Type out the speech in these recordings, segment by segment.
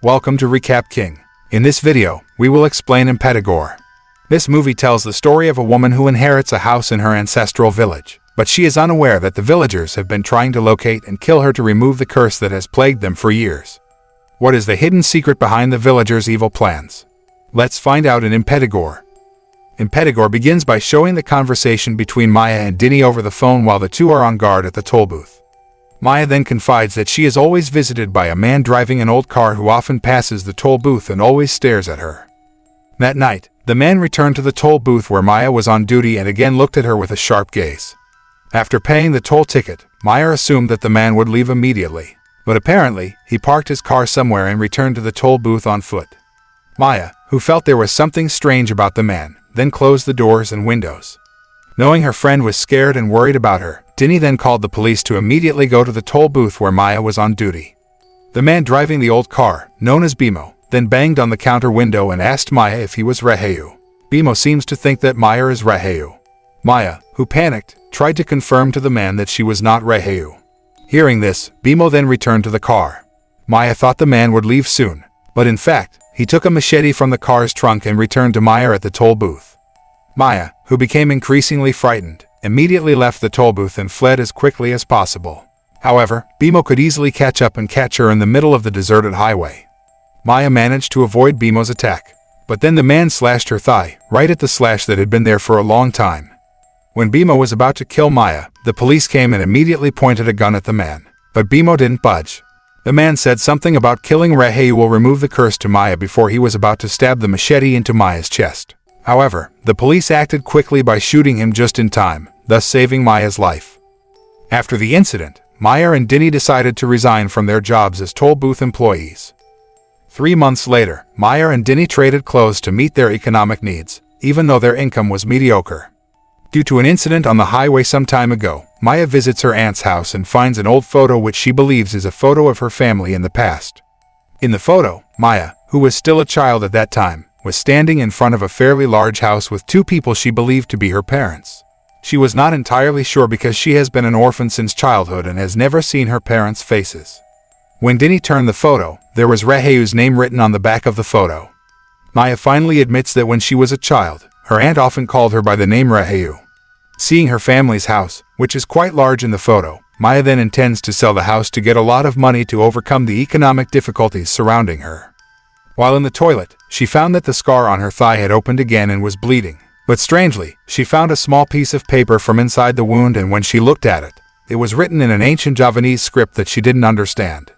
Welcome to Recap King. In this video, we will explain Impedagore. This movie tells the story of a woman who inherits a house in her ancestral village, but she is unaware that the villagers have been trying to locate and kill her to remove the curse that has plagued them for years. What is the hidden secret behind the villagers' evil plans? Let's find out in Impedagore. Impedagore begins by showing the conversation between Maya and Dini over the phone while the two are on guard at the toll booth. Maya then confides that she is always visited by a man driving an old car who often passes the toll booth and always stares at her. That night, the man returned to the toll booth where Maya was on duty and again looked at her with a sharp gaze. After paying the toll ticket, Maya assumed that the man would leave immediately, but apparently, he parked his car somewhere and returned to the toll booth on foot. Maya, who felt there was something strange about the man, then closed the doors and windows. Knowing her friend was scared and worried about her, Dini then called the police to immediately go to the toll booth where Maya was on duty. The man driving the old car, known as Bimo, then banged on the counter window and asked Maya if he was Raheyu. Bimo seems to think that Maya is Raheyu. Maya, who panicked, tried to confirm to the man that she was not Raheyu. Hearing this, Bimo then returned to the car. Maya thought the man would leave soon, but in fact, he took a machete from the car's trunk and returned to Maya at the toll booth. Maya, who became increasingly frightened, immediately left the toll booth and fled as quickly as possible. However, Bimo could easily catch up and catch her in the middle of the deserted highway. Maya managed to avoid Bimo's attack, but then the man slashed her thigh, right at the slash that had been there for a long time. When Bimo was about to kill Maya, the police came and immediately pointed a gun at the man, but Bimo didn't budge. The man said something about killing Raheyu will remove the curse to Maya before he was about to stab the machete into Maya's chest. However, the police acted quickly by shooting him just in time, thus saving Maya's life. After the incident, Maya and Dini decided to resign from their jobs as toll booth employees. 3 months later, Maya and Dini traded clothes to meet their economic needs, even though their income was mediocre. Due to an incident on the highway some time ago, Maya visits her aunt's house and finds an old photo which she believes is a photo of her family in the past. In the photo, Maya, who was still a child at that time, was standing in front of a fairly large house with two people she believed to be her parents. She was not entirely sure because she has been an orphan since childhood and has never seen her parents' faces. When Dini turned the photo, there was Raheyu's name written on the back of the photo. Maya finally admits that when she was a child, her aunt often called her by the name Raheyu. Seeing her family's house, which is quite large in the photo, Maya then intends to sell the house to get a lot of money to overcome the economic difficulties surrounding her. While in the toilet, she found that the scar on her thigh had opened again and was bleeding. But strangely, she found a small piece of paper from inside the wound, and when she looked at it, it was written in an ancient Javanese script that she didn't understand.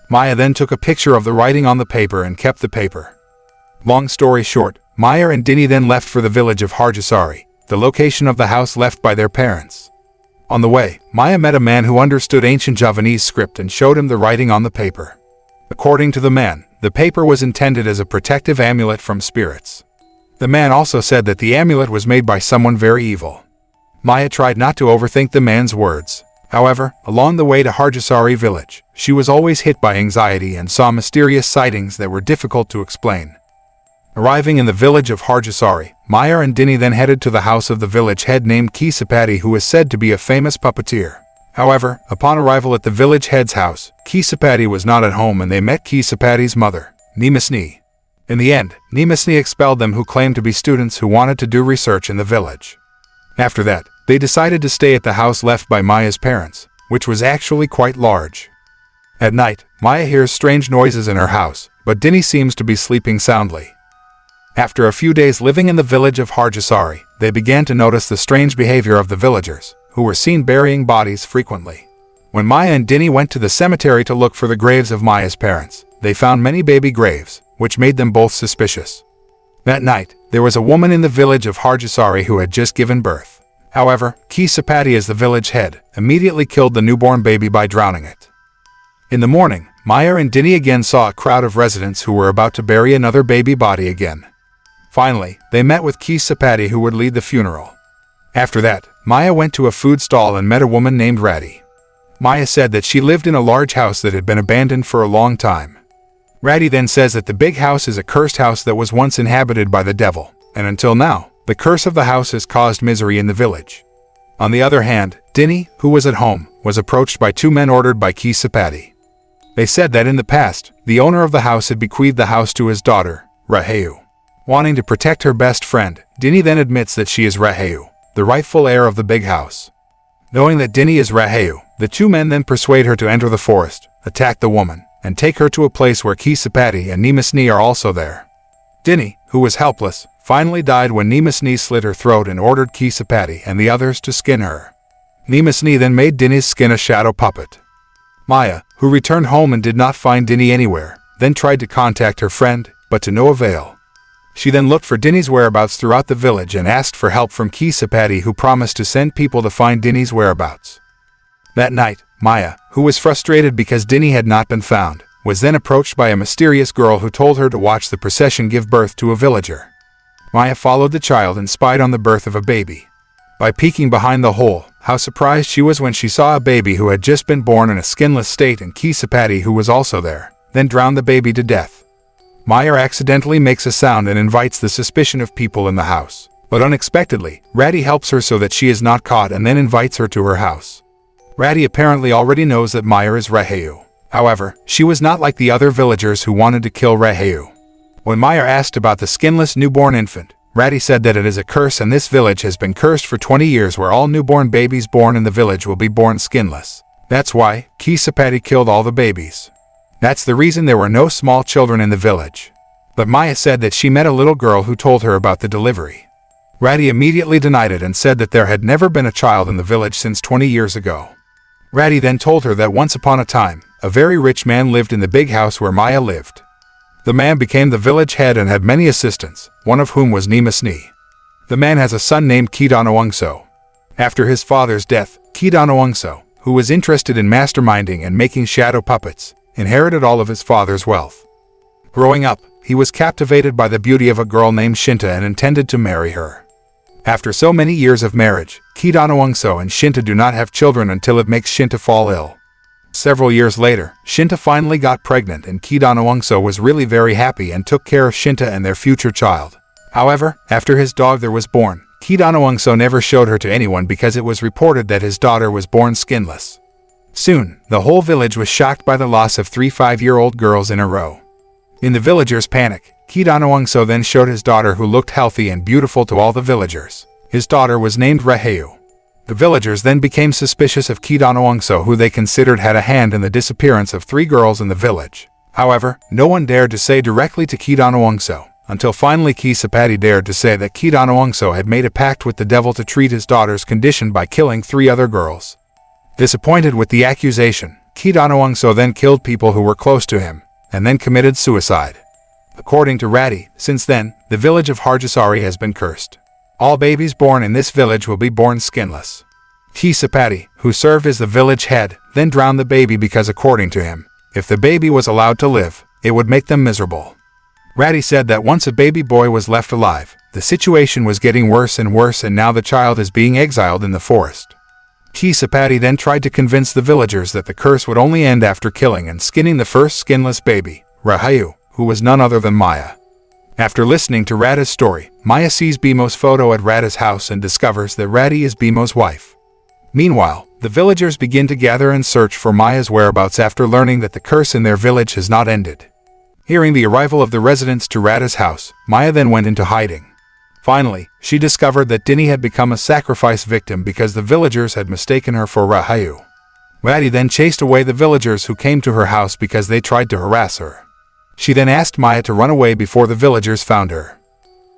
Maya then took a picture of the writing on the paper and kept the paper. Long story short, Maya and Dini then left for the village of Harjasari, the location of the house left by their parents. On the way, Maya met a man who understood ancient Javanese script and showed him the writing on the paper. According to the man, the paper was intended as a protective amulet from spirits. The man also said that the amulet was made by someone very evil. Maya tried not to overthink the man's words. However, along the way to Harjasari village, she was always hit by anxiety and saw mysterious sightings that were difficult to explain. Arriving in the village of Harjasari, Maya and Dini then headed to the house of the village head named Kisapati, who is said to be a famous puppeteer. However, upon arrival at the village head's house, Kisapati was not at home and they met Kisapati's mother, Nimasni. In the end, Nimasni expelled them, who claimed to be students who wanted to do research in the village. After that, they decided to stay at the house left by Maya's parents, which was actually quite large. At night, Maya hears strange noises in her house, but Dini seems to be sleeping soundly. After a few days living in the village of Harjasari, they began to notice the strange behavior of the villagers, who were seen burying bodies frequently. When Maya and Dini went to the cemetery to look for the graves of Maya's parents, they found many baby graves, which made them both suspicious. That night, there was a woman in the village of Harjasari who had just given birth. However, Kisapati, as the village head, immediately killed the newborn baby by drowning it. In the morning, Maya and Dini again saw a crowd of residents who were about to bury another baby body again. Finally, they met with Kisapati, who would lead the funeral. After that, Maya went to a food stall and met a woman named Radhi. Maya said that she lived in a large house that had been abandoned for a long time. Radhi then says that the big house is a cursed house that was once inhabited by the devil, and until now, the curse of the house has caused misery in the village. On the other hand, Dini, who was at home, was approached by two men ordered by Kisapati. They said that in the past, the owner of the house had bequeathed the house to his daughter, Raheu. Wanting to protect her best friend, Dini then admits that she is Raheu, the rightful heir of the big house. Knowing that Dini is Raheu, the two men then persuade her to enter the forest, attack the woman, and take her to a place where Kisapati and Nimasni are also there. Dini, who was helpless, finally died when Nimasni slit her throat and ordered Kisapati and the others to skin her. Nimasni then made Dini's skin a shadow puppet. Maya, who returned home and did not find Dini anywhere, then tried to contact her friend, but to no avail. She then looked for Dini's whereabouts throughout the village and asked for help from Kisapati, who promised to send people to find Dini's whereabouts. That night, Maya, who was frustrated because Dini had not been found, was then approached by a mysterious girl who told her to watch the procession give birth to a villager. Maya followed the child and spied on the birth of a baby. By peeking behind the hole, how surprised she was when she saw a baby who had just been born in a skinless state, and Kisapati, who was also there, then drowned the baby to death. Maya accidentally makes a sound and invites the suspicion of people in the house. But unexpectedly, Ratty helps her so that she is not caught and then invites her to her house. Ratty apparently already knows that Maya is Raheu. However, she was not like the other villagers who wanted to kill Raheu. When Maya asked about the skinless newborn infant, Ratty said that it is a curse and this village has been cursed for 20 years, where all newborn babies born in the village will be born skinless. That's why Kisapati killed all the babies. That's the reason there were no small children in the village. But Maya said that she met a little girl who told her about the delivery. Ratty immediately denied it and said that there had never been a child in the village since 20 years ago. Ratty then told her that once upon a time, a very rich man lived in the big house where Maya lived. The man became the village head and had many assistants, one of whom was Nimasni. The man has a son named Kidanawangso. After his father's death, Kidanawangso, who was interested in masterminding and making shadow puppets, inherited all of his father's wealth. Growing up, he was captivated by the beauty of a girl named Shinta and intended to marry her. After so many years of marriage, Kidanawangso and Shinta do not have children until it makes Shinta fall ill. Several years later, Shinta finally got pregnant and Kidanawangso was really very happy and took care of Shinta and their future child. However, after his daughter was born, Kidanawangso never showed her to anyone because it was reported that his daughter was born skinless. Soon, the whole village was shocked by the loss of 3 5-year-old girls in a row. In the villagers' panic, Kidanawangso then showed his daughter, who looked healthy and beautiful, to all the villagers. His daughter was named Raheu. The villagers then became suspicious of Kidanawangso, who they considered had a hand in the disappearance of 3 girls in the village. However, no one dared to say directly to Kidanawangso, until finally Kisapati dared to say that Kidanawangso had made a pact with the devil to treat his daughter's condition by killing 3 other girls. Disappointed with the accusation, Kidanawangso then killed people who were close to him, and then committed suicide. According to Ratty, since then, the village of Harjasari has been cursed. All babies born in this village will be born skinless. Kisapati, who served as the village head, then drowned the baby because, according to him, if the baby was allowed to live, it would make them miserable. Ratty said that once a baby boy was left alive, the situation was getting worse and worse, and now the child is being exiled in the forest. Kisapati then tried to convince the villagers that the curse would only end after killing and skinning the first skinless baby, Raheu, who was none other than Maya. After listening to Radha's story, Maya sees Bimo's photo at Radha's house and discovers that Radhi is Bimo's wife. Meanwhile, the villagers begin to gather and search for Maya's whereabouts after learning that the curse in their village has not ended. Hearing the arrival of the residents to Radha's house, Maya then went into hiding. Finally, she discovered that Dini had become a sacrifice victim because the villagers had mistaken her for Raheu. Radhi then chased away the villagers who came to her house because they tried to harass her. She then asked Maya to run away before the villagers found her.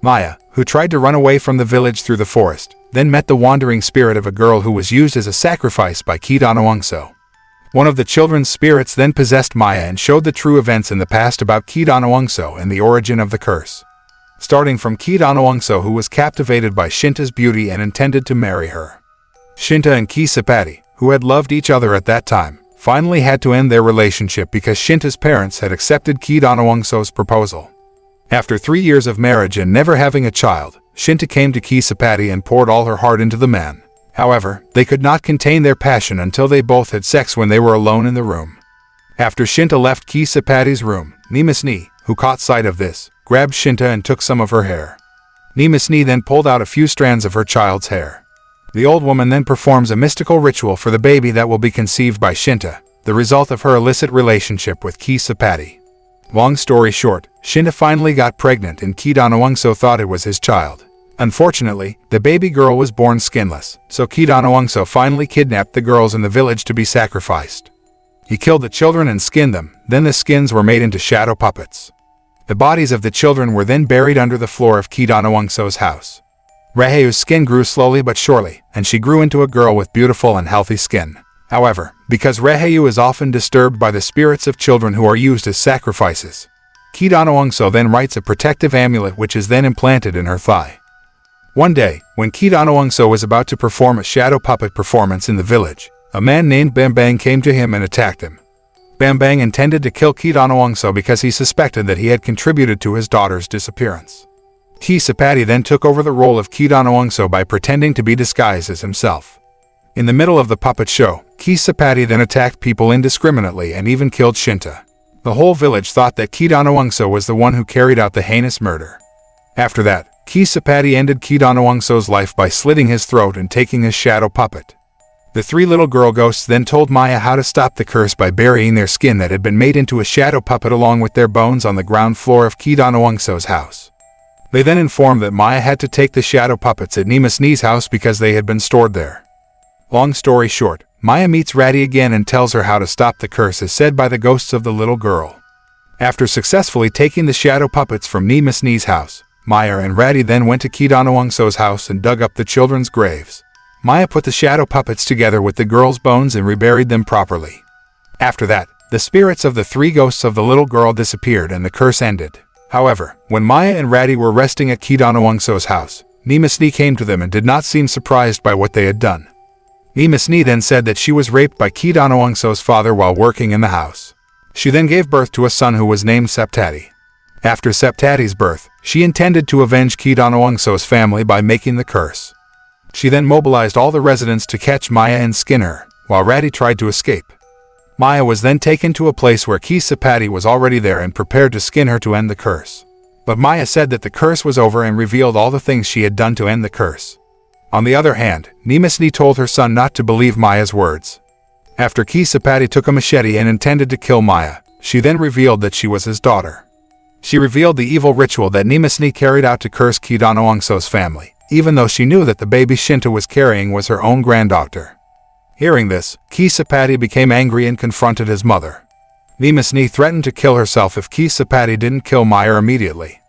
Maya, who tried to run away from the village through the forest, then met the wandering spirit of a girl who was used as a sacrifice by Kidanawangso. One of the children's spirits then possessed Maya and showed the true events in the past about Kidanawangso and the origin of the curse. Starting from Kidanawangso, who was captivated by Shinta's beauty and intended to marry her. Shinta and Kisapati, who had loved each other at that time, finally had to end their relationship because Shinta's parents had accepted Kidanawangso's proposal. After 3 years of marriage and never having a child, Shinta came to Kisapati and poured all her heart into the man. However, they could not contain their passion until they both had sex when they were alone in the room. After Shinta left Kisapati's room, Nimasni, who caught sight of this, grabbed Shinta and took some of her hair. Nimasni then pulled out a few strands of her child's hair. The old woman then performs a mystical ritual for the baby that will be conceived by Shinta, the result of her illicit relationship with Ki Sapati. Long story short, Shinta finally got pregnant and Ki Donawangso thought it was his child. Unfortunately, the baby girl was born skinless, so Ki Donawangso finally kidnapped the girls in the village to be sacrificed. He killed the children and skinned them, then the skins were made into shadow puppets. The bodies of the children were then buried under the floor of Ki Donawangso's house. Raheu's skin grew slowly but surely, and she grew into a girl with beautiful and healthy skin. However, because Raheu is often disturbed by the spirits of children who are used as sacrifices, Ki Donawangso then writes a protective amulet which is then implanted in her thigh. One day, when Ki Donawangso was about to perform a shadow puppet performance in the village, a man named Bambang came to him and attacked him. Bambang intended to kill Ki Donawangso because he suspected that he had contributed to his daughter's disappearance. Ki Sapati then took over the role of Ki Donawangso by pretending to be disguised as himself. In the middle of the puppet show, Ki Sapati then attacked people indiscriminately and even killed Shinta. The whole village thought that Ki Donawangso was the one who carried out the heinous murder. After that, Ki Sapati ended Ki Donawangso's life by slitting his throat and taking his shadow puppet. The three little girl ghosts then told Maya how to stop the curse by burying their skin that had been made into a shadow puppet along with their bones on the ground floor of Ki Donawangso's house. They then informed that Maya had to take the shadow puppets at Nimasni's house because they had been stored there. Long story short, Maya meets Ratty again and tells her how to stop the curse as said by the ghosts of the little girl. After successfully taking the shadow puppets from Nimasni's house, Maya and Ratty then went to Ki Donawangso's house and dug up the children's graves. Maya put the shadow puppets together with the girl's bones and reburied them properly. After that, the spirits of the three ghosts of the little girl disappeared and the curse ended. However, when Maya and Ratty were resting at Ki Donawangso's house, Nimasni came to them and did not seem surprised by what they had done. Nimasni then said that she was raped by Ki Donawangso's father while working in the house. She then gave birth to a son who was named Saptati. After Saptati's birth, she intended to avenge Ki Donawangso's family by making the curse. She then mobilized all the residents to catch Maya and skin her, while Ratty tried to escape. Maya was then taken to a place where Ki Sapati was already there and prepared to skin her to end the curse. But Maya said that the curse was over and revealed all the things she had done to end the curse. On the other hand, Nimasni told her son not to believe Maya's words. After Ki Sapati took a machete and intended to kill Maya, she then revealed that she was his daughter. She revealed the evil ritual that Nimasni carried out to curse Ki Donawangso's family, even though she knew that the baby Shinta was carrying was her own granddaughter. Hearing this, Ki Sapati became angry and confronted his mother. Nimasni threatened to kill herself if Ki Sapati didn't kill Maya immediately.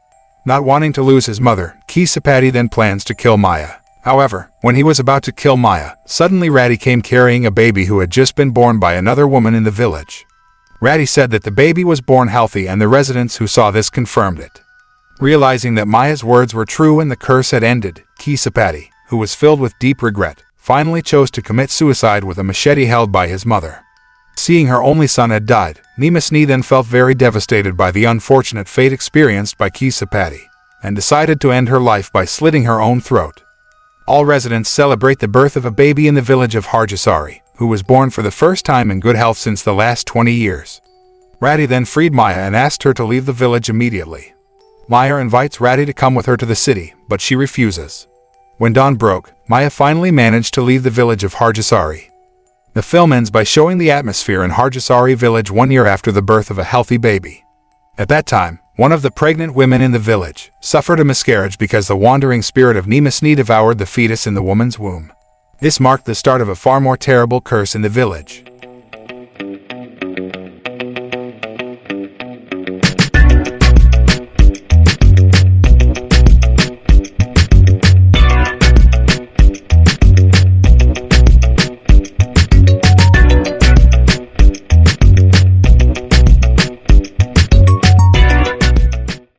Not wanting to lose his mother, Ki Sapati then plans to kill Maya. However, when he was about to kill Maya, suddenly Ratty came carrying a baby who had just been born by another woman in the village. Ratty said that the baby was born healthy and the residents who saw this confirmed it. Realizing that Maya's words were true and the curse had ended, Ki Sapati, who was filled with deep regret, finally chose to commit suicide with a machete held by his mother. Seeing her only son had died, Nimasni then felt very devastated by the unfortunate fate experienced by Ki Sapati, and decided to end her life by slitting her own throat. All residents celebrate the birth of a baby in the village of Harjasari, who was born for the first time in good health since the last 20 years. Ratty then freed Maya and asked her to leave the village immediately. Maya invites Ratty to come with her to the city, but she refuses. When dawn broke, Maya finally managed to leave the village of Harjasari. The film ends by showing the atmosphere in Harjasari village 1 year after the birth of a healthy baby. At that time, one of the pregnant women in the village suffered a miscarriage because the wandering spirit of Nimasni devoured the fetus in the woman's womb. This marked the start of a far more terrible curse in the village.